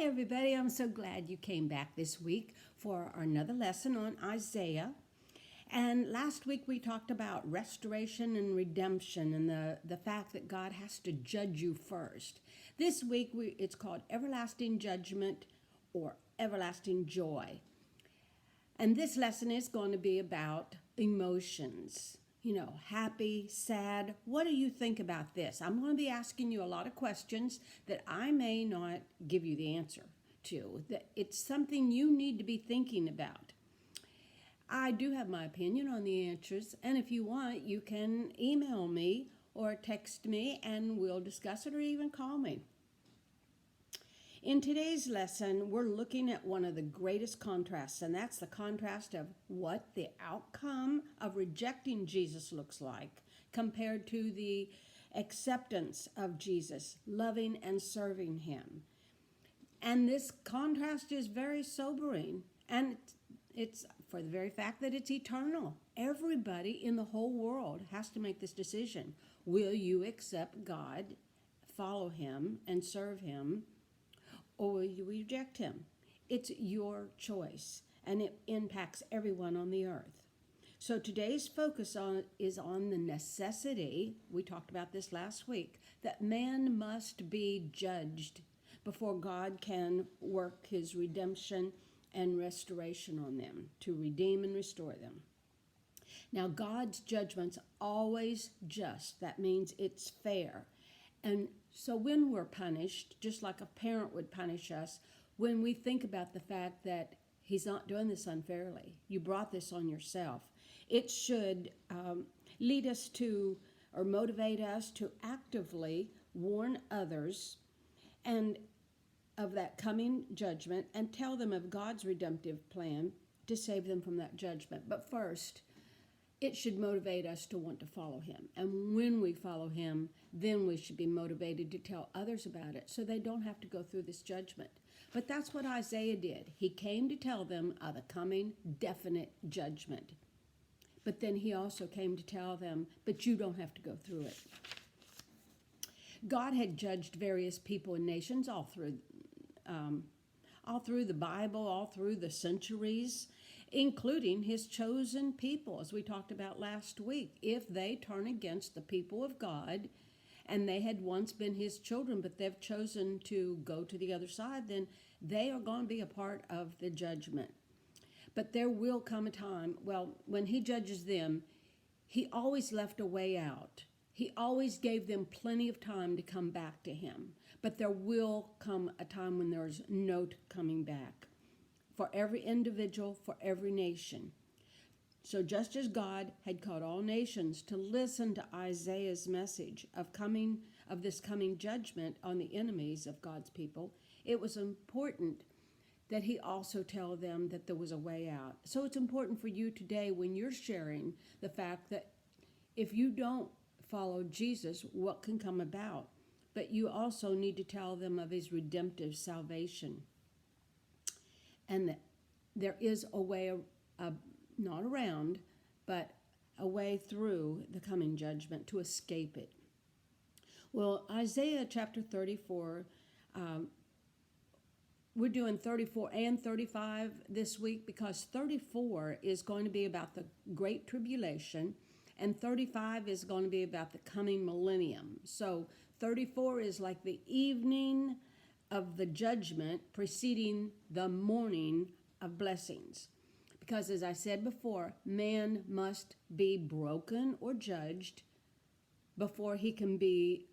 everybody. I'm so glad you came back this week for another lesson on Isaiah. And last week we talked about restoration and redemption and the fact that God has to judge you first. This week it's called Everlasting Judgment or Everlasting Joy. And this lesson is going to be about emotions. Happy, sad. What do you think about this? I'm going to be asking you a lot of questions that I may not give you the answer to. That it's something you need to be thinking about. I do have my opinion on the answers, and if you want, you can email me or text me and we'll discuss it, or even call me. In today's lesson, we're looking at one of the greatest contrasts, and that's the contrast of what the outcome of rejecting Jesus looks like compared to the acceptance of Jesus, loving and serving him. And this contrast is very sobering, and it's for the very fact that it's eternal. Everybody in the whole world has to make this decision. Will you accept God, follow him, and serve him? Or will you reject him? It's your choice, and it impacts everyone on the earth. So today's focus is on the necessity, we talked about this last week, that man must be judged before God can work his redemption and restoration on them, to redeem and restore them. Now, God's judgment's always just. That means it's fair. And so when we're punished, just like a parent would punish us, when we think about the fact that he's not doing this unfairly, you brought this on yourself, it should lead us to, or motivate us to actively warn others and of that coming judgment and tell them of God's redemptive plan to save them from that judgment. But first, it should motivate us to want to follow him. And when we follow him, then we should be motivated to tell others about it so they don't have to go through this judgment. But that's what Isaiah did. He came to tell them of the coming definite judgment. But then he also came to tell them, but you don't have to go through it. God had judged various people and nations all through the Bible, all through the centuries, including his chosen people, as we talked about last week. If they turn against the people of God, and they had once been his children, but they've chosen to go to the other side, then they are going to be a part of the judgment. But there will come a time, when he judges them, he always left a way out. He always gave them plenty of time to come back to him. But there will come a time when there's no coming back for every individual, for every nation. So just as God had called all nations to listen to Isaiah's message of this coming judgment on the enemies of God's people, it was important that he also tell them that there was a way out. So it's important for you today when you're sharing the fact that if you don't follow Jesus, what can come about? But you also need to tell them of his redemptive salvation. And that there is a way, not around, but a way through the coming judgment to escape it. Well, Isaiah chapter 34, we're doing 34 and 35 this week because 34 is going to be about the Great Tribulation, and 35 is going to be about the coming millennium. So 34 is like the evening of the judgment preceding the morning of blessings. Because as I said before, man must be broken or judged before he can be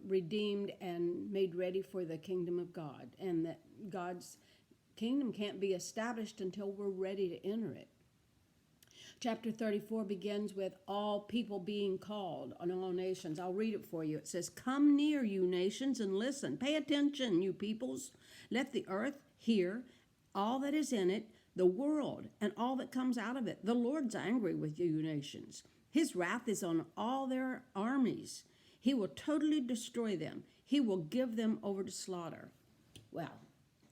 redeemed and made ready for the kingdom of God. And that God's kingdom can't be established until we're ready to enter it. Chapter 34 begins with all people being called on all nations. I'll read it for you. It says, "Come near, you nations, and listen. Pay attention, you peoples. Let the earth hear, all that is in it, the world, and all that comes out of it. The Lord's angry with you nations. His wrath is on all their armies. He will totally destroy them. He will give them over to slaughter." Well,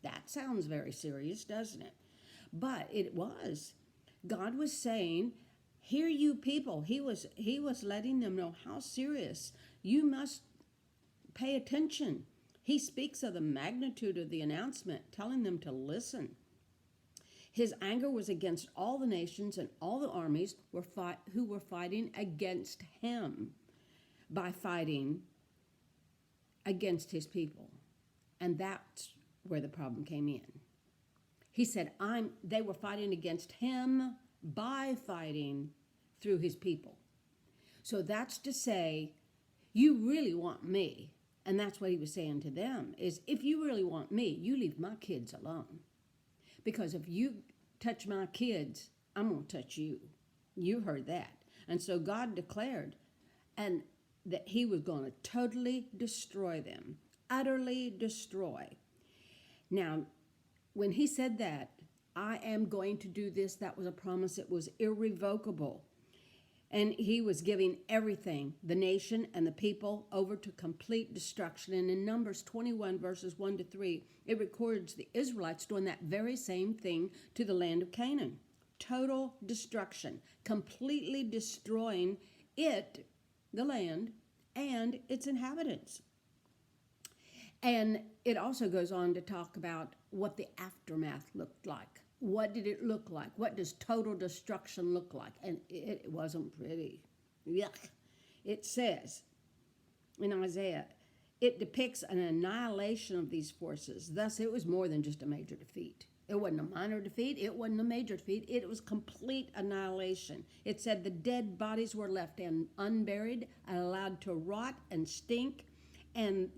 that sounds very serious, doesn't it? But it was. God was saying, hear you people. He was letting them know how serious. You must pay attention He speaks of the magnitude of the announcement, telling them to listen. His anger was against all the nations and all the armies who were fighting against him by fighting against his people. And that's where the problem came in. He said, they were fighting against him by fighting through his people. So that's to say, you really want me. And that's what he was saying to them, is if you really want me, you leave my kids alone. Because if you touch my kids, I'm going to touch you. You heard that. And so God declared and that he was going to totally destroy them, utterly destroy. Now, when he said that, I am going to do this, that was a promise. It was irrevocable. And he was giving everything, the nation and the people, over to complete destruction. And in Numbers 21, verses 1 to 3, it records the Israelites doing that very same thing to the land of Canaan. Total destruction, completely destroying it, the land, and its inhabitants. And it also goes on to talk about what the aftermath looked like. What did it look like? What does total destruction look like? And it wasn't pretty. Yuck. It says in Isaiah, it depicts an annihilation of these forces. Thus, it was more than just a major defeat. It wasn't a minor defeat. It wasn't a major defeat. It was complete annihilation. It said the dead bodies were left unburied and allowed to rot and stink, and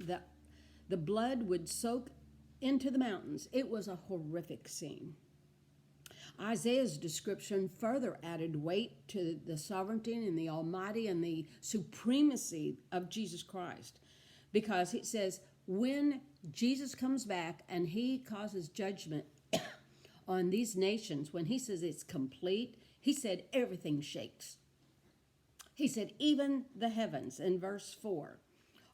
the blood would soak into the mountains. It was a horrific scene. Isaiah's description further added weight to the sovereignty and the almighty and the supremacy of Jesus Christ, because it says when Jesus comes back and he causes judgment on these nations, when he says it's complete, he said everything shakes. He said even the heavens, in verse 4,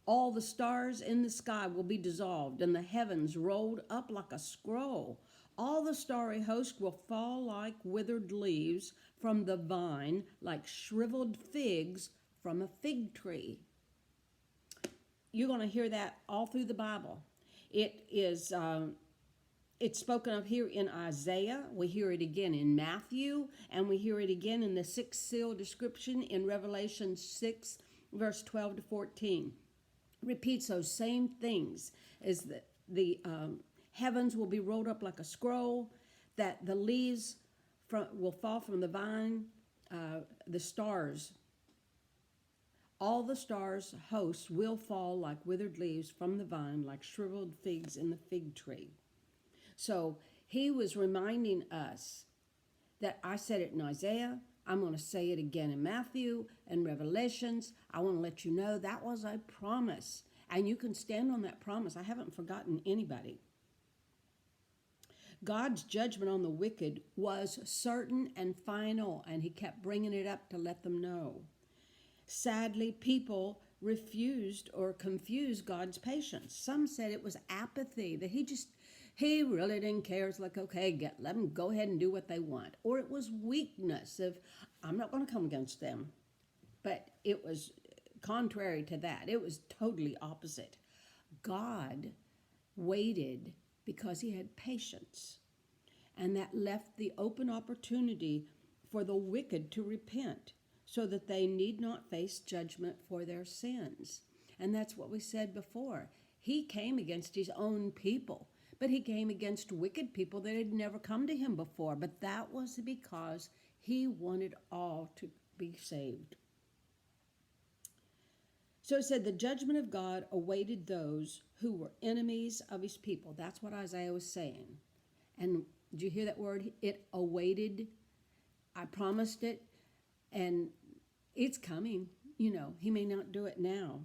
all the stars in the sky will be dissolved and the heavens rolled up like a scroll. All the starry host will fall like withered leaves from the vine, like shriveled figs from a fig tree. You're going to hear that all through the Bible. It's spoken of here in Isaiah. We hear it again in Matthew, and we hear it again in the sixth seal description in Revelation 6, verse 12 to 14. Repeats those same things, is that the heavens will be rolled up like a scroll, that the leaves will fall from the vine, the stars, all the stars' hosts will fall like withered leaves from the vine, like shriveled figs in the fig tree. So he was reminding us that I said it in Isaiah, I'm going to say it again in Matthew and Revelations. I want to let you know that was a promise, and you can stand on that promise. I haven't forgotten anybody. God's judgment on the wicked was certain and final, and he kept bringing it up to let them know. Sadly, people refused or confused God's patience. Some said it was apathy, that he really didn't care. It's like, okay, let them go ahead and do what they want. Or it was weakness of, I'm not going to come against them. But it was contrary to that. It was totally opposite. God waited because he had patience. And that left the open opportunity for the wicked to repent so that they need not face judgment for their sins. And that's what we said before. He came against his own people, but he came against wicked people that had never come to him before. But that was because he wanted all to be saved. So it said the judgment of God awaited those who were enemies of his people. That's what Isaiah was saying. And did you hear that word? It awaited. I promised it, and it's coming. He may not do it now.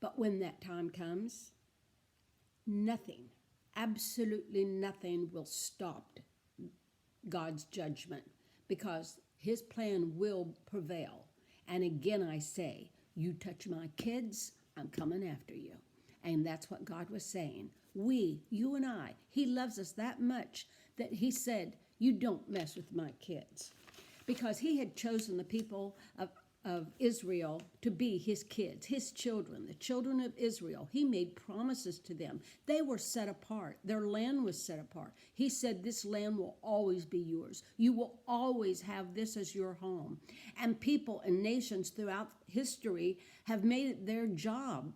But when that time comes, nothing, absolutely nothing will stop God's judgment, because his plan will prevail. And again, I say, you touch my kids, I'm coming after you. And that's what God was saying. You and I, he loves us that much that he said, you don't mess with my kids. Because he had chosen the people of of Israel to be his kids, his children, the children of Israel. He made promises to them. They were set apart. Their land was set apart. He said, this land will always be yours. You will always have this as your home. And people and nations throughout history have made it their job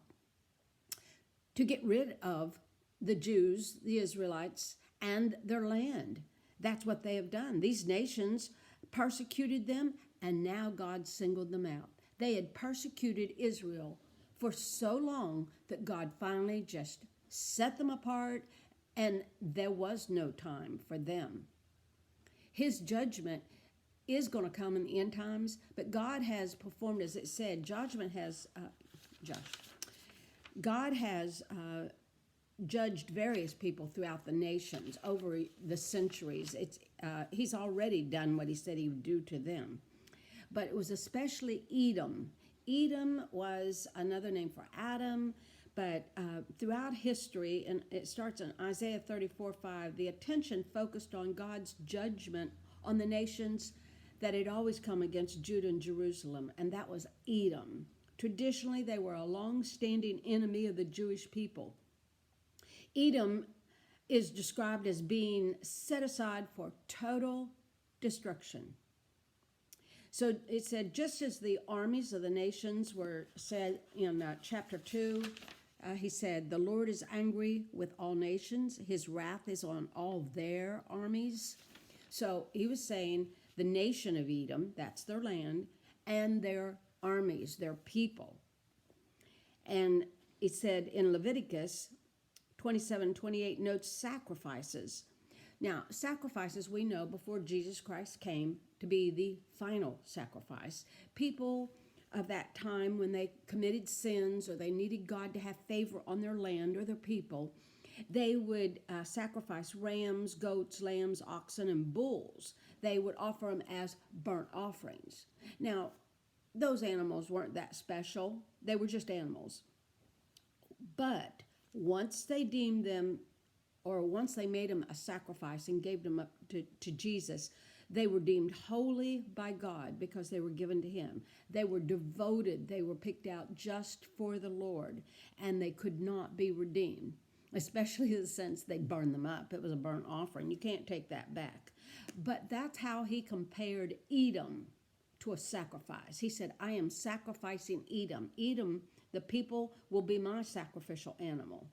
to get rid of the Jews, the Israelites, and their land. That's what they have done. These nations persecuted them, and now God singled them out. They had persecuted Israel for so long that God finally just set them apart, and there was no time for them. His judgment is going to come in the end times, but God has performed, as it said, God has judged various people throughout the nations over the centuries. He's already done what he said he would do to them. But it was especially Edom. Edom was another name for Adam, but throughout history, and it starts in Isaiah 34:5, the attention focused on God's judgment on the nations that had always come against Judah and Jerusalem, and that was Edom. Traditionally, they were a long-standing enemy of the Jewish people. Edom is described as being set aside for total destruction. So it said, just as the armies of the nations were said in chapter 2, he said, the Lord is angry with all nations. His wrath is on all their armies. So he was saying the nation of Edom, that's their land, and their armies, their people. And it said in Leviticus 27:28 notes sacrifices. Now, sacrifices we know before Jesus Christ came to be the final sacrifice. People of that time, when they committed sins or they needed God to have favor on their land or their people, they would sacrifice rams, goats, lambs, oxen, and bulls. They would offer them as burnt offerings. Now, those animals weren't that special. They were just animals. But once they deemed them, or once they made them a sacrifice and gave them up to Jesus, they were deemed holy by God because they were given to him. They were devoted. They were picked out just for the Lord, and they could not be redeemed, especially in the sense they burned them up. It was a burnt offering. You can't take that back. But that's how he compared Edom to a sacrifice. He said, I am sacrificing Edom. Edom, the people, will be my sacrificial animal.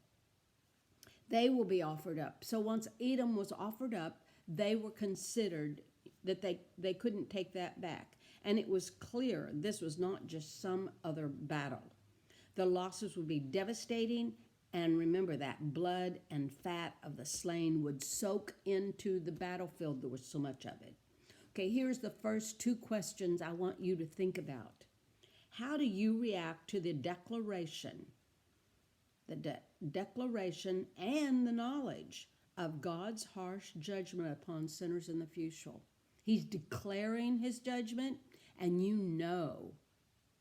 They will be offered up. So once Edom was offered up, they were considered that they couldn't take that back. And it was clear this was not just some other battle. The losses would be devastating, and remember that blood and fat of the slain would soak into the battlefield. There was so much of it. Okay, here's the first two questions I want you to think about. How do you react to the declaration and the knowledge of God's harsh judgment upon sinners in the future? He's declaring his judgment, and you know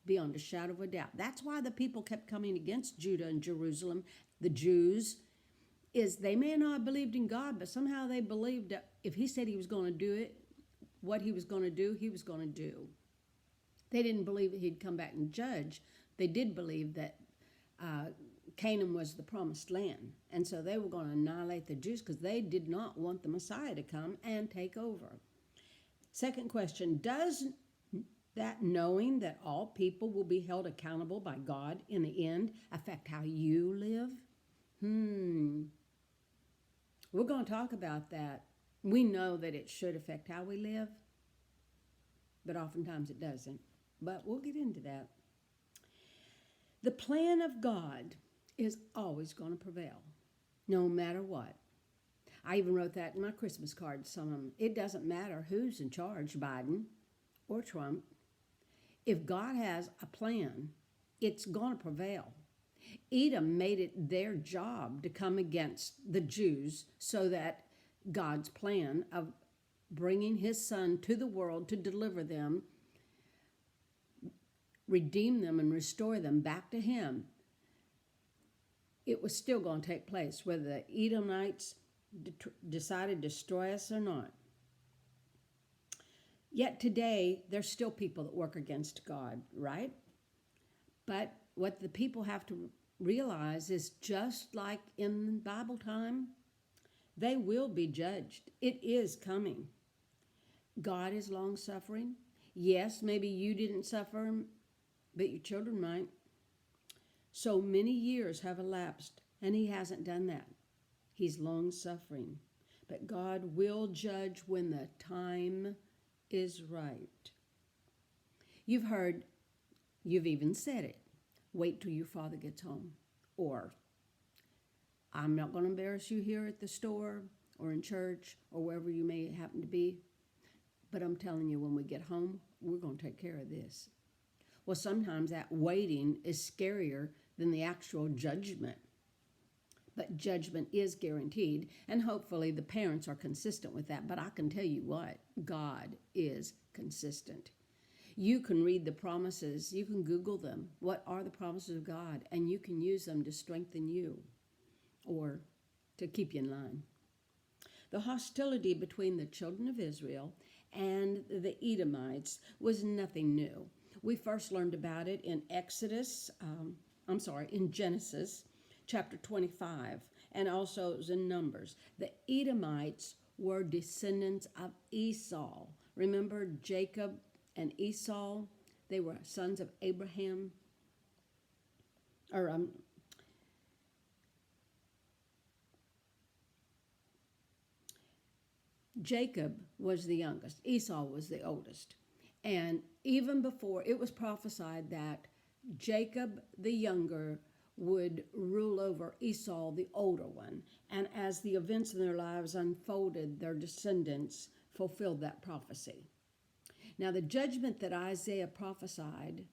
beyond a shadow of a doubt. That's why the people kept coming against Judah and Jerusalem, the Jews, is they may not have believed in God, but somehow they believed that if he said he was going to do it, what he was going to do, he was going to do. They didn't believe that he'd come back and judge. They did believe that Canaan was the promised land. And so they were going to annihilate the Jews because they did not want the Messiah to come and take over. Second question, does that knowing that all people will be held accountable by God in the end affect how you live? We're going to talk about that. We know that it should affect how we live, but oftentimes it doesn't. But we'll get into that. The plan of God is always going to prevail, no matter what. I even wrote that in my Christmas cards, some of them. It doesn't matter who's in charge, Biden or Trump. If God has a plan, it's going to prevail. Edom made it their job to come against the Jews so that God's plan of bringing his son to the world to deliver them, redeem them, and restore them back to him, it was still going to take place, whether the Edomites decided to destroy us or not. Yet today, there's still people that work against God, right? But what the people have to realize is just like in Bible time, they will be judged. It is coming. God is long suffering. Yes, maybe you didn't suffer, but your children might. So many years have elapsed, and he hasn't done that. He's long suffering. But God will judge when the time is right. You've even said it. Wait till your father gets home. Or, I'm not going to embarrass you here at the store or in church or wherever you may happen to be. But I'm telling you, when we get home, we're going to take care of this. Well, sometimes that waiting is scarier than the actual judgment. But judgment is guaranteed, and hopefully the parents are consistent with that. But I can tell you what, God is consistent. You can read the promises, you can Google them. What are the promises of God? And you can use them to strengthen you or to keep you in line. The hostility between the children of Israel and the Edomites was nothing new. We first learned about it in in Genesis chapter 25, and also it was in Numbers. The Edomites were descendants of Esau. Remember Jacob and Esau? They were sons of Abraham. Jacob was the youngest. Esau was the oldest. And even before, it was prophesied that Jacob the younger would rule over Esau the older one. And as the events in their lives unfolded, their descendants fulfilled that prophecy. Now, the judgment that Isaiah prophesied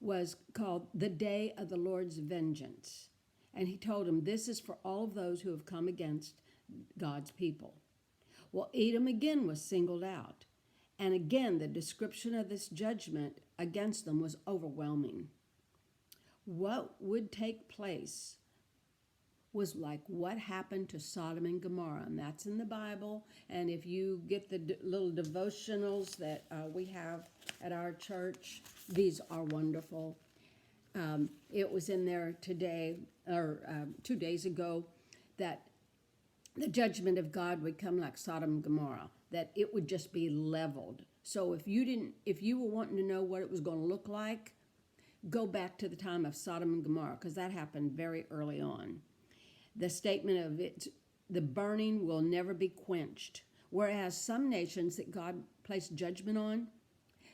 was called the day of the Lord's vengeance. And he told him, this is for all of those who have come against God's people. Well, Edom again was singled out. And again, the description of this judgment against them was overwhelming. What would take place was like what happened to Sodom and Gomorrah, and that's in the Bible. And if you get the little devotionals that we have at our church, these are wonderful. It was in there today, or 2 days ago, that the judgment of God would come like Sodom and Gomorrah, that it would just be leveled. So if you were wanting to know what it was going to look like, go back to the time of Sodom and Gomorrah, because that happened very early on. The statement of it, the burning will never be quenched. Whereas some nations that God placed judgment on,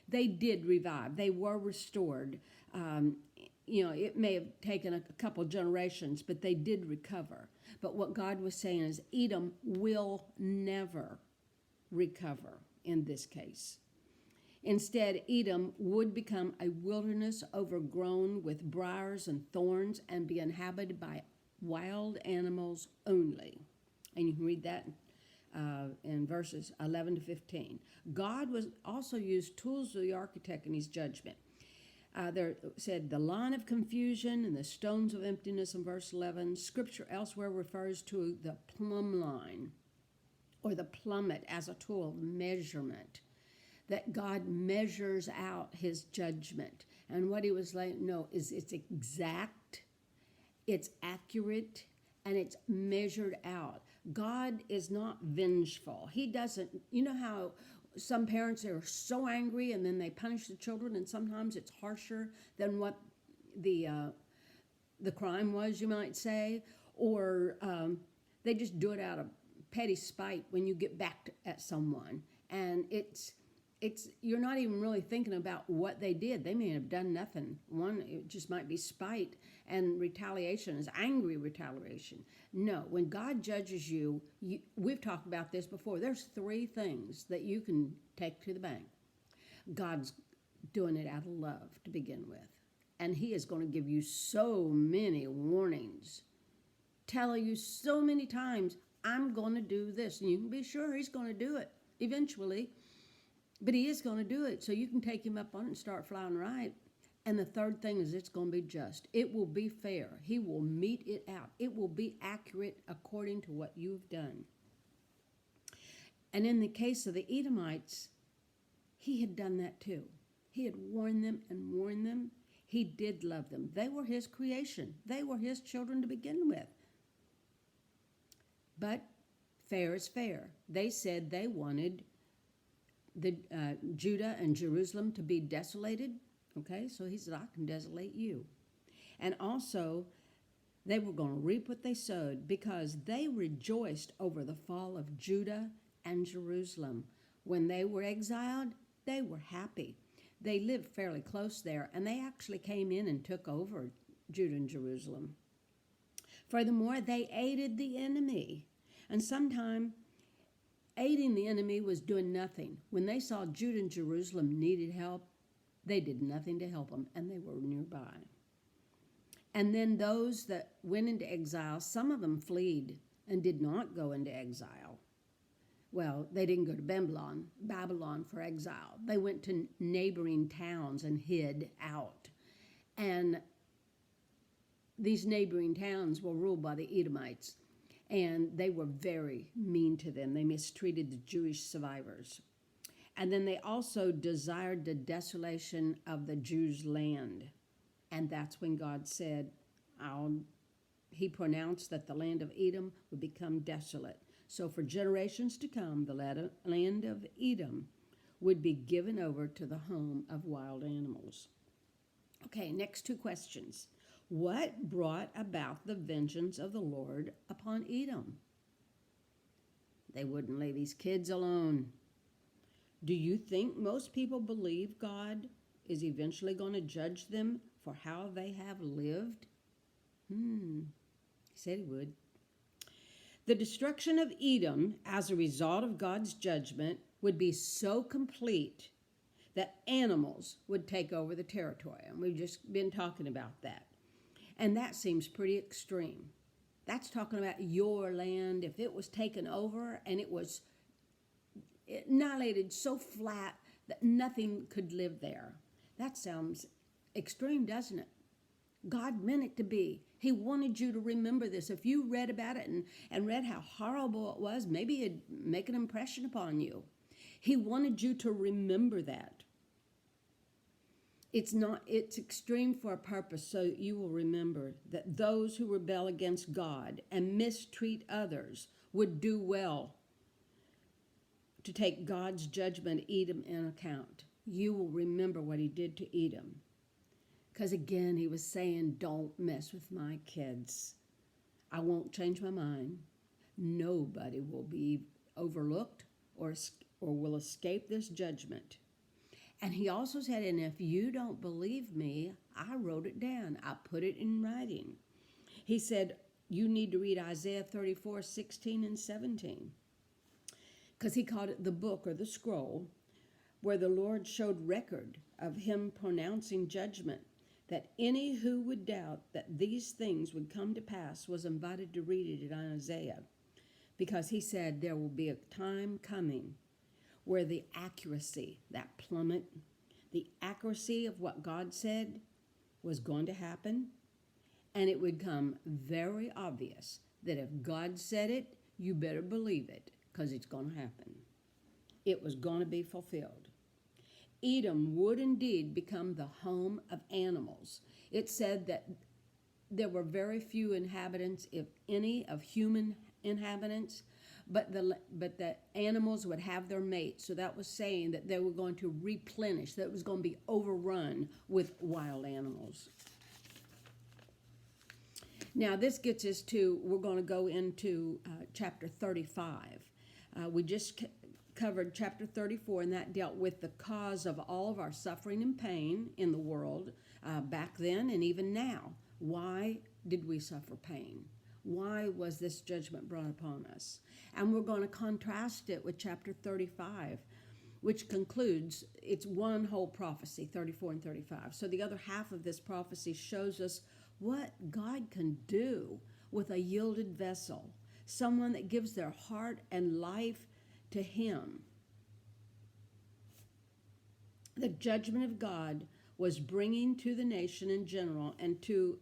they did revive. They were restored. It may have taken a couple generations, but they did recover. But what God was saying is Edom will never recover in this case. Instead, Edom would become a wilderness overgrown with briars and thorns and be inhabited by wild animals only. And you can read that in verses 11 to 15. God was also used tools of the architect in his judgment. There said the line of confusion and the stones of emptiness in verse 11. Scripture elsewhere refers to the plumb line or the plummet as a tool of measurement, that God measures out his judgment. And what he was like, no, is it's exact, it's accurate, and it's measured out. God is not vengeful. He doesn't, you know how some parents are so angry and then they punish the children, and sometimes it's harsher than what the crime was, you might say, or they just do it out of petty spite when you get back at someone. And it's you're not even really thinking about what they did. They may have done nothing. One, it just might be spite, and retaliation is angry retaliation. No, when God judges you, we've talked about this before. There's 3 things that you can take to the bank. God's doing it out of love to begin with. And he is going to give you so many warnings, telling you so many times, I'm going to do this. And you can be sure he's going to do it eventually. But he is going to do it, so you can take him up on it and start flying right. And the third thing is it's going to be just. It will be fair. He will mete it out. It will be accurate according to what you've done. And in the case of the Edomites, he had done that too. He had warned them and warned them. He did love them. They were his creation. They were his children to begin with. But fair is fair. They said they wanted the Judah and Jerusalem to be desolated. Okay, so he said, I can desolate you. And also, they were going to reap what they sowed, because they rejoiced over the fall of Judah and Jerusalem. When they were exiled, they were happy. They lived fairly close there, and they actually came in and took over Judah and Jerusalem. Furthermore, they aided the enemy. And sometimes aiding the enemy was doing nothing. When they saw Judah and Jerusalem needed help, they did nothing to help them, and they were nearby. And then those that went into exile, some of them fled and did not go into exile. Well, they didn't go to Babylon for exile. They went to neighboring towns and hid out. And these neighboring towns were ruled by the Edomites, and they were very mean to them. They mistreated the Jewish survivors. And then they also desired the desolation of the Jews' land. And that's when God said, he pronounced that the land of Edom would become desolate. So for generations to come, the land of Edom would be given over to the home of wild animals. Okay, next two questions. What brought about the vengeance of the Lord upon Edom? They wouldn't leave his kids alone. Do you think most people believe God is eventually going to judge them for how they have lived? He said he would. The destruction of Edom as a result of God's judgment would be so complete that animals would take over the territory. And we've just been talking about that. And that seems pretty extreme. That's talking about your land. If it was taken over and it was annihilated so flat that nothing could live there. That sounds extreme, doesn't it? God meant it to be. He wanted you to remember this. If you read about it and read how horrible it was, maybe it'd make an impression upon you. He wanted you to remember that. It's extreme for a purpose, so you will remember that those who rebel against God and mistreat others would do well to take God's judgment Edom in account. You will remember what he did to Edom. Because again, he was saying, don't mess with my kids. I won't change my mind. Nobody will be overlooked or will escape this judgment. And he also said, and if you don't believe me, I wrote it down. I put it in writing. He said, you need to read Isaiah 34, 16 and 17. Because he called it the book or the scroll, where the Lord showed record of him pronouncing judgment, that any who would doubt that these things would come to pass was invited to read it in Isaiah. Because he said there will be a time coming where the accuracy, that plummet, the accuracy of what God said was going to happen, and it would come very obvious that if God said it, you better believe it, because it's going to happen. It was going to be fulfilled. Edom would indeed become the home of animals. It said that there were very few inhabitants, if any, of human inhabitants, but the animals would have their mates. So that was saying that they were going to replenish, that it was going to be overrun with wild animals. Now this gets us to, we're going to go into chapter 35. We just covered chapter 34, and that dealt with the cause of all of our suffering and pain in the world back then and even now. Why did we suffer pain? Why was this judgment brought upon us? And we're going to contrast it with chapter 35, which concludes, it's one whole prophecy, 34 and 35. So the other half of this prophecy shows us what God can do with a yielded vessel, someone that gives their heart and life to him. The judgment of God was bringing to the nation in general and to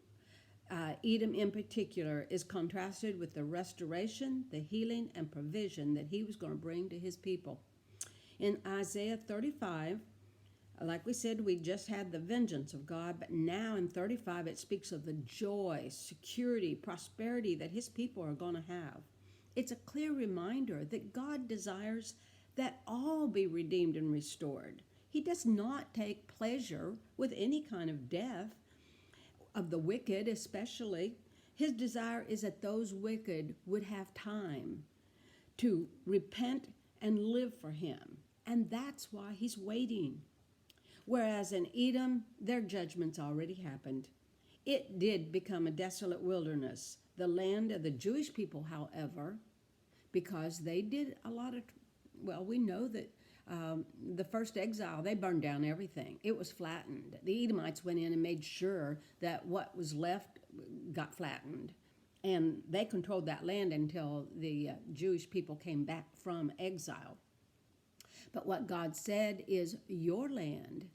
Edom in particular is contrasted with the restoration, the healing, and provision that he was going to bring to his people. In Isaiah 35, like we said, we just had the vengeance of God, but now in 35 it speaks of the joy, security, prosperity that his people are going to have. It's a clear reminder that God desires that all be redeemed and restored. He does not take pleasure with any kind of death, of the wicked especially. His desire is that those wicked would have time to repent and live for him. And that's why he's waiting. Whereas in Edom, their judgment's already happened. It did become a desolate wilderness. The land of the Jewish people, however, because they did a lot of, well, we know that the first exile, they burned down everything. It was flattened. The Edomites went in and made sure that what was left got flattened. And they controlled that land until the Jewish people came back from exile. But what God said is, your land,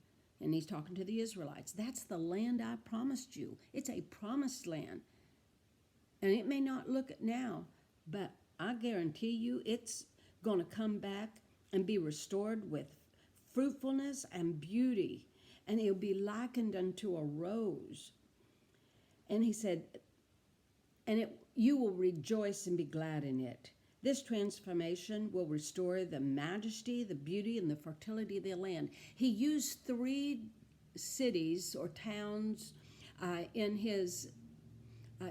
and he's talking to the Israelites, that's the land I promised you. It's a promised land. And it may not look it now, but I guarantee you it's going to come back and be restored with fruitfulness and beauty. And it'll be likened unto a rose. And he said, you will rejoice and be glad in it. This transformation will restore the majesty, the beauty, and the fertility of the land. He used 3 cities or towns in his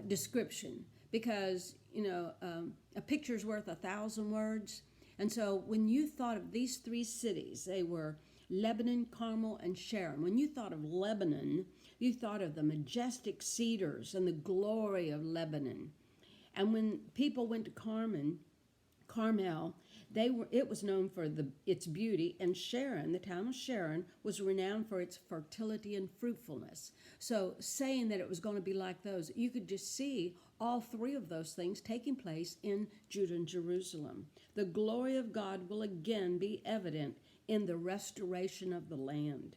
description because, a picture's worth 1,000 words. And so when you thought of these 3 cities, they were Lebanon, Carmel, and Sharon. When you thought of Lebanon, you thought of the majestic cedars and the glory of Lebanon. And when people went to Carmel, it was known for its beauty, and Sharon, the town of Sharon, was renowned for its fertility and fruitfulness. So saying that it was going to be like those, you could just see all 3 of those things taking place in Judah and Jerusalem. The glory of God will again be evident in the restoration of the land.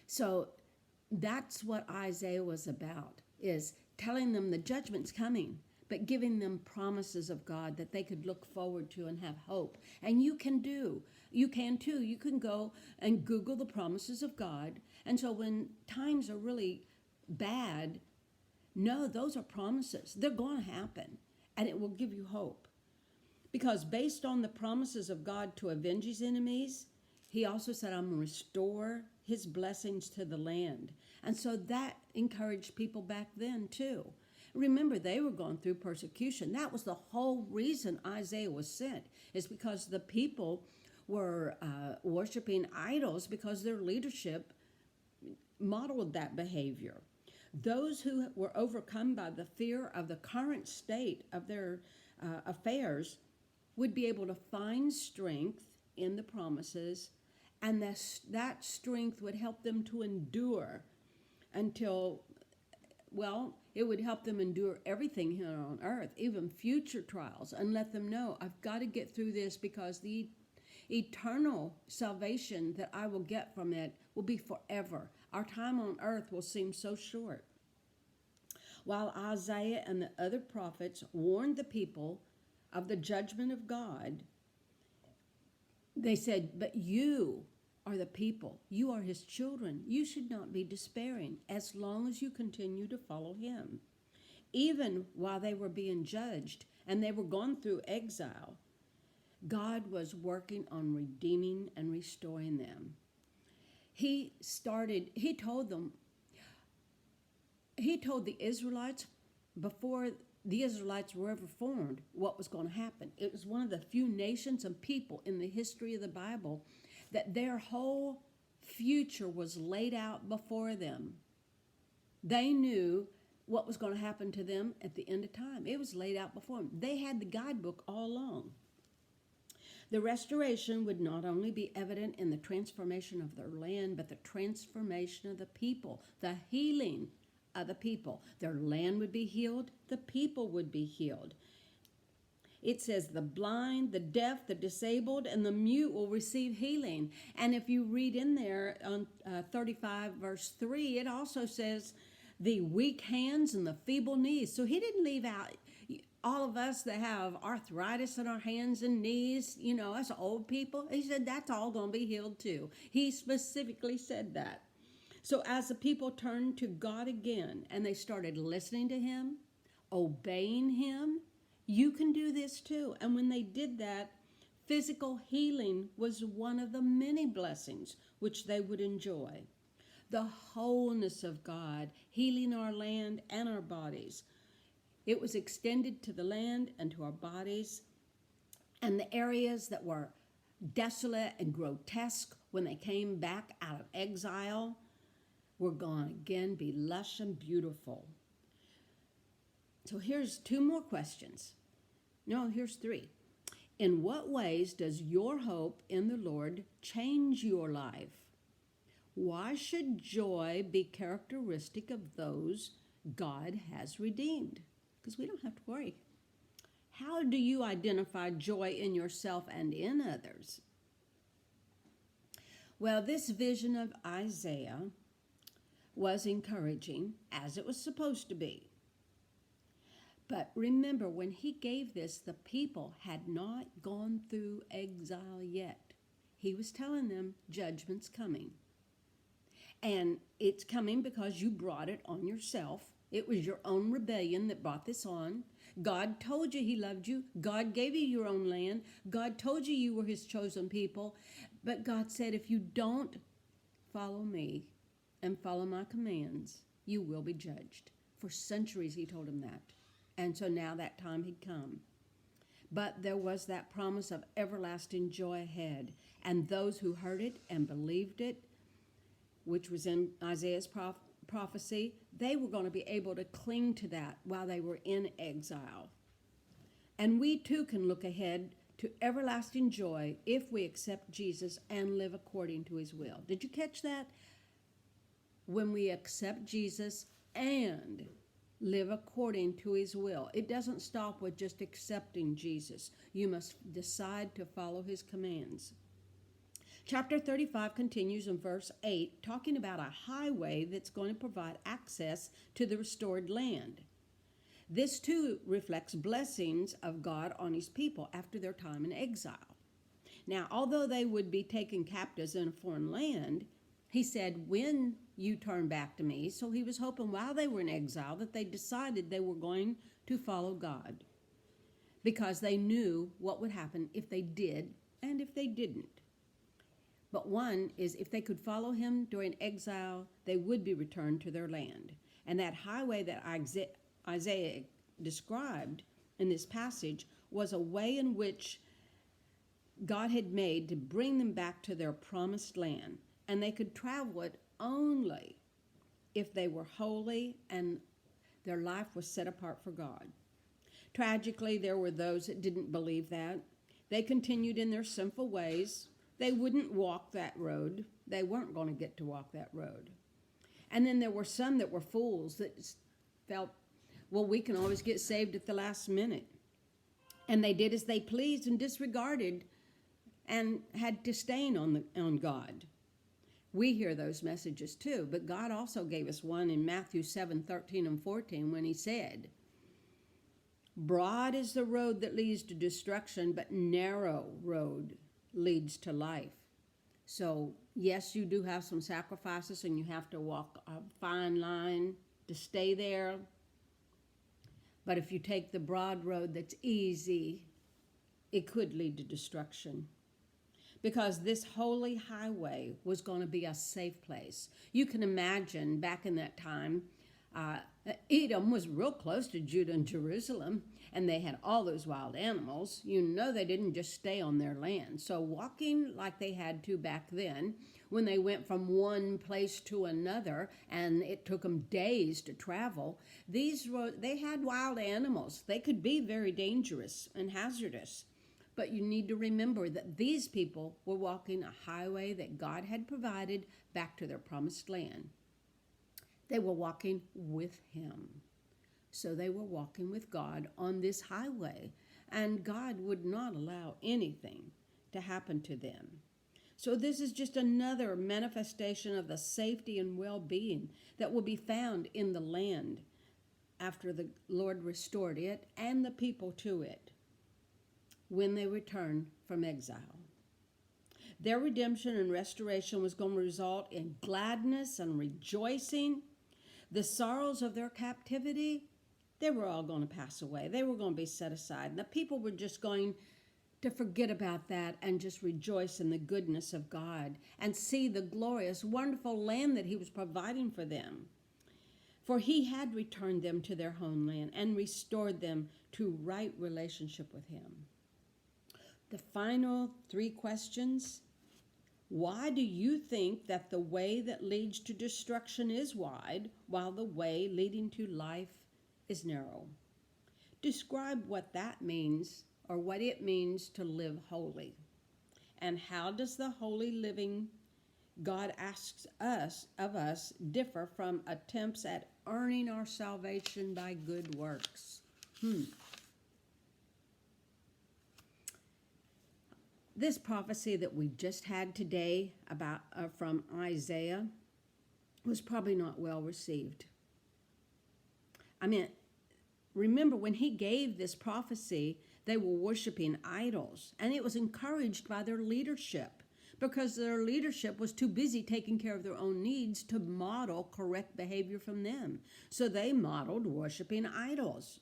So that's what Isaiah was about, is telling them the judgment's coming, but giving them promises of God that they could look forward to and have hope. And you can too. You can go and Google the promises of God. And so when times are really bad, no, those are promises. They're going to happen. And it will give you hope. Because based on the promises of God to avenge his enemies, he also said, I'm going to restore his blessings to the land. And so that encouraged people back then too. Remember, they were going through persecution. That was the whole reason Isaiah was sent, is because the people were worshiping idols because their leadership modeled that behavior. Those who were overcome by the fear of the current state of their affairs would be able to find strength in the promises, and that strength would help them to endure until, well, it would help them endure everything here on earth, even future trials, and let them know, I've got to get through this because the eternal salvation that I will get from it will be forever. Our time on earth will seem so short. While Isaiah and the other prophets warned the people of the judgment of God, they said, but you are the people. You are his children. You should not be despairing as long as you continue to follow him. Even while they were being judged and they were gone through exile, God was working on redeeming and restoring them. He told the Israelites before the Israelites were ever formed what was going to happen. It was one of the few nations and people in the history of the Bible that their whole future was laid out before them. They knew what was going to happen to them at the end of time. It was laid out before them. They had the guidebook all along. The restoration would not only be evident in the transformation of their land, but the transformation of the people, the healing of the people. Their land would be healed, the people would be healed. It says the blind, the deaf, the disabled, and the mute will receive healing. And if you read in there on 35 verse 3, it also says the weak hands and the feeble knees. So he didn't leave out, All of us that have arthritis in our hands and knees, us old people, he said that's all going to be healed too. He specifically said that. So as the people turned to God again and they started listening to him, obeying him, you can do this too. And when they did that, physical healing was one of the many blessings which they would enjoy. The wholeness of God, healing our land and our bodies. It was extended to the land and to our bodies. And the areas that were desolate and grotesque when they came back out of exile were going to again be lush and beautiful. So here's 2 more questions. No, here's 3. In what ways does your hope in the Lord change your life? Why should joy be characteristic of those God has redeemed? Because we don't have to worry. How do you identify joy in yourself and in others? Well, this vision of Isaiah was encouraging, as it was supposed to be. But remember, when he gave this, the people had not gone through exile yet. He was telling them judgment's coming. And it's coming because you brought it on yourself. It was your own rebellion that brought this on. God told you he loved you. God gave you your own land. God told you you were his chosen people. But God said, if you don't follow me and follow my commands, you will be judged. For centuries he told him that. And so now that time had come. But there was that promise of everlasting joy ahead. And those who heard it and believed it, which was in Isaiah's prophecy, they were going to be able to cling to that while they were in exile. And we too can look ahead to everlasting joy if we accept Jesus and live according to his will. Did you catch that? When we accept Jesus and live according to his will. It doesn't stop with just accepting Jesus. You must decide to follow his commands. Chapter 35 continues in verse 8, talking about a highway that's going to provide access to the restored land. This too reflects blessings of God on his people after their time in exile. Now, although they would be taken captives in a foreign land, he said, when you turn back to me. So he was hoping while they were in exile that they decided they were going to follow God, because they knew what would happen if they did and if they didn't. But one is, if they could follow him during exile, they would be returned to their land. And that highway that Isaiah described in this passage was a way in which God had made to bring them back to their promised land. And they could travel it only if they were holy and their life was set apart for God. Tragically, there were those that didn't believe that. They continued in their sinful ways. They wouldn't walk that road. They weren't going to get to walk that road. And then there were some that were fools that felt, well, we can always get saved at the last minute. And they did as they pleased and disregarded and had disdain on God. We hear those messages too, but God also gave us one in Matthew 7:13 and 14 when he said, broad is the road that leads to destruction, but narrow road leads to life. So yes, you do have some sacrifices and you have to walk a fine line to stay there. But if you take the broad road that's easy, it could lead to destruction. Because this holy highway was going to be a safe place. You can imagine back in that time, Edom was real close to Judah and Jerusalem, and they had all those wild animals. You know they didn't just stay on their land. So walking like they had to back then, when they went from one place to another, and it took them days to travel, they had wild animals. They could be very dangerous and hazardous. But you need to remember that these people were walking a highway that God had provided back to their promised land. They were walking with him. So they were walking with God on this highway, and God would not allow anything to happen to them. So this is just another manifestation of the safety and well-being that will be found in the land after the Lord restored it and the people to it when they returned from exile. Their redemption and restoration was going to result in gladness and rejoicing. The sorrows of their captivity, they were all going to pass away. They were going to be set aside. And the people were just going to forget about that and just rejoice in the goodness of God and see the glorious, wonderful land that he was providing for them. For he had returned them to their homeland and restored them to right relationship with him. The final 3 questions. Why do you think that the way that leads to destruction is wide, while the way leading to life is narrow? Describe what that means, or what it means to live holy. And how does the holy living God asks of us differ from attempts at earning our salvation by good works? This prophecy that we just had today about from Isaiah was probably not well received. I mean, remember when he gave this prophecy, they were worshiping idols, and it was encouraged by their leadership because their leadership was too busy taking care of their own needs to model correct behavior from them. So they modeled worshiping idols.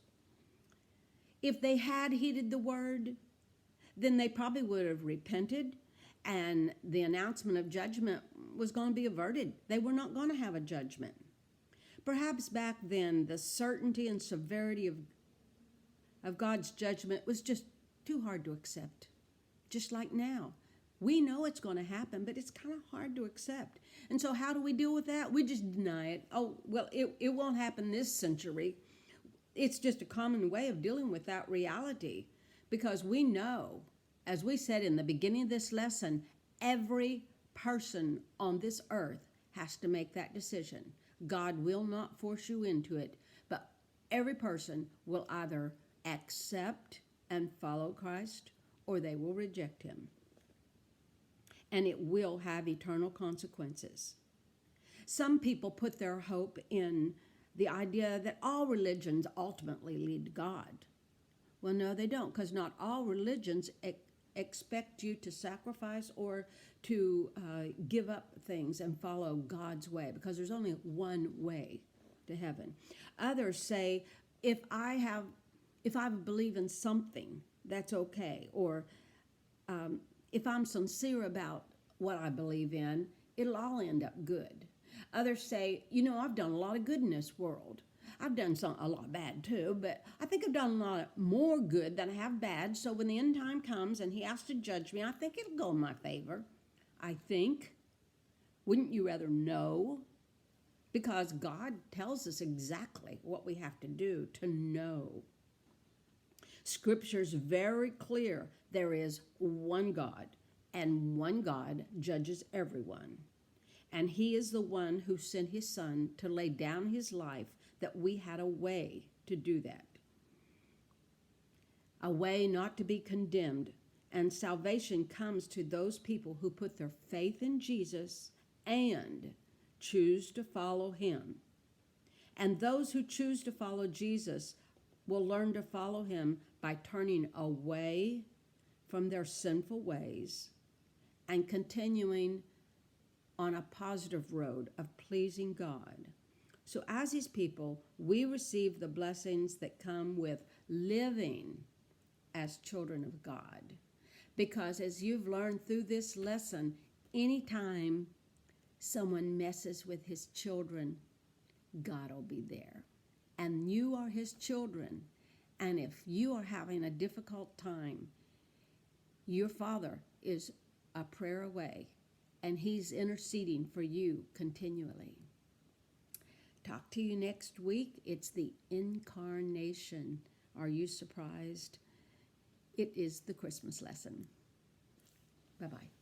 If they had heeded the word, then they probably would have repented, and the announcement of judgment was going to be averted. They were not going to have a judgment. Perhaps back then, the certainty and severity of God's judgment was just too hard to accept. Just like now. We know it's going to happen, but it's kind of hard to accept. And so how do we deal with that? We just deny it. Oh, well, it won't happen this century. It's just a common way of dealing with that reality. Because we know, as we said in the beginning of this lesson, every person on this earth has to make that decision. God will not force you into it, but every person will either accept and follow Christ, or they will reject him. And it will have eternal consequences. Some people put their hope in the idea that all religions ultimately lead to God. Well, no, they don't, because not all religions expect you to sacrifice or to give up things and follow God's way, because there's only one way to heaven. Others say, if I believe in something, that's okay, or if I'm sincere about what I believe in, it'll all end up good. Others say, I've done a lot of good in this world. I've done a lot of bad too, but I think I've done a lot more good than I have bad. So when the end time comes and he has to judge me, I think it'll go in my favor. I think. Wouldn't you rather know? Because God tells us exactly what we have to do to know. Scripture's very clear. There is one God, and one God judges everyone. And he is the one who sent his son to lay down his life that we had a way to do that. A way not to be condemned. And salvation comes to those people who put their faith in Jesus and choose to follow him. And those who choose to follow Jesus will learn to follow him by turning away from their sinful ways and continuing on a positive road of pleasing God. So as his people, we receive the blessings that come with living as children of God. Because as you've learned through this lesson, anytime someone messes with his children, God will be there. And you are his children. And if you are having a difficult time, your Father is a prayer away, and he's interceding for you continually. Talk to you next week. It's the incarnation. Are you surprised? It is the Christmas lesson. Bye-bye.